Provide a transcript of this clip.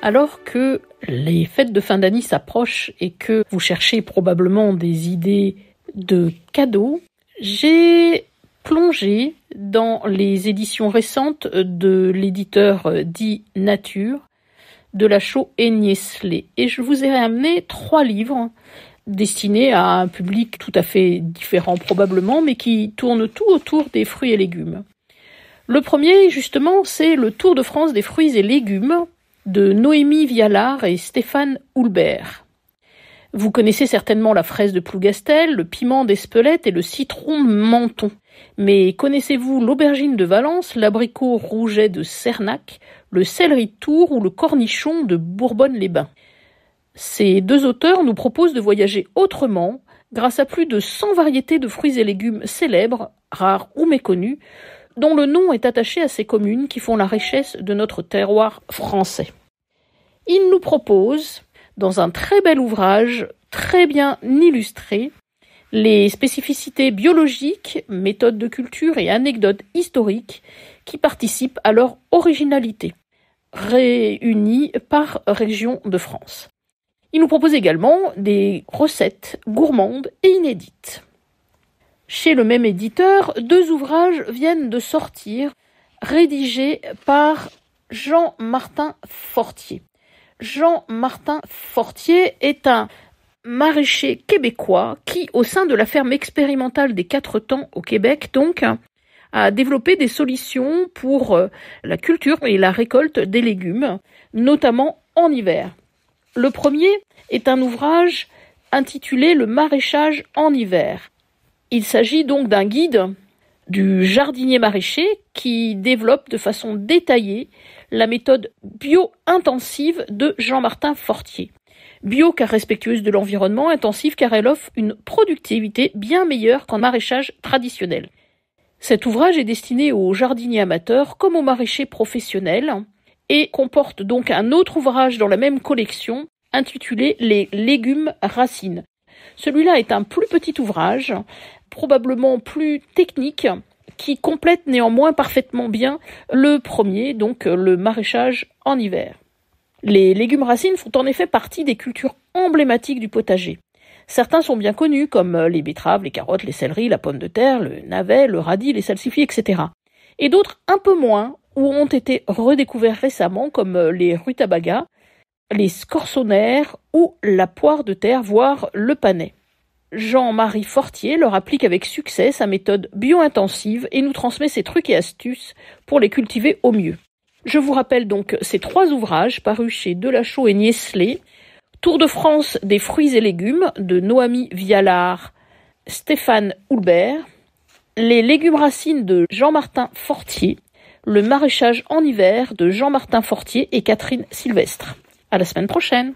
Alors que les fêtes de fin d'année s'approchent et que vous cherchez probablement des idées de cadeaux, j'ai plongé dans les éditions récentes de l'éditeur dit Nature, de la Chaux et Niestlé. Et je vous ai amené 3 livres destinés à un public tout à fait différent probablement, mais qui tournent tout autour des fruits et légumes. Le premier, justement, c'est le Tour de France des fruits et légumes de Noémie Vialard et Stéphane Houlbert. Vous connaissez certainement la fraise de Plougastel, le piment d'Espelette et le citron menton. Mais connaissez-vous l'aubergine de Valence, l'abricot rouget de Cernac, le céleri de Tours ou le cornichon de Bourbonne-les-Bains? Ces 2 auteurs nous proposent de voyager autrement grâce à plus de 100 variétés de fruits et légumes célèbres, rares ou méconnus, dont le nom est attaché à ces communes qui font la richesse de notre terroir français. Ils nous proposent, dans un très bel ouvrage, très bien illustré, les spécificités biologiques, méthodes de culture et anecdotes historiques qui participent à leur originalité, réunies par région de France. Ils nous proposent également des recettes gourmandes et inédites. Chez le même éditeur, 2 ouvrages viennent de sortir, rédigés par Jean-Martin Fortier. Jean-Martin Fortier est un maraîcher québécois qui, au sein de la ferme expérimentale des 4 Temps au Québec, donc, a développé des solutions pour la culture et la récolte des légumes, notamment en hiver. Le premier est un ouvrage intitulé « Le maraîchage en hiver ». Il s'agit donc d'un guide du jardinier maraîcher qui développe de façon détaillée la méthode bio-intensive de Jean-Martin Fortier. Bio car respectueuse de l'environnement, intensive car elle offre une productivité bien meilleure qu'en maraîchage traditionnel. Cet ouvrage est destiné aux jardiniers amateurs comme aux maraîchers professionnels et comporte donc un autre ouvrage dans la même collection intitulé « Les légumes racines ». Celui-là est un plus petit ouvrage, probablement plus technique, qui complète néanmoins parfaitement bien le premier, donc le maraîchage en hiver. Les légumes racines font en effet partie des cultures emblématiques du potager. Certains sont bien connus, comme les betteraves, les carottes, les céleris, la pomme de terre, le navet, le radis, les salsifis, etc. Et d'autres un peu moins, ou ont été redécouverts récemment, comme les rutabagas, les scorsonères ou la poire de terre, voire le panais. Jean-Marie Fortier leur applique avec succès sa méthode bio-intensive et nous transmet ses trucs et astuces pour les cultiver au mieux. Je vous rappelle donc ces 3 ouvrages parus chez Delachaux et Niestlé, Tour de France des fruits et légumes de Noémie Vialard, Stéphane Houlbert, Les légumes racines de Jean-Martin Fortier, Le maraîchage en hiver de Jean-Martin Fortier et Catherine Sylvestre. À la semaine prochaine.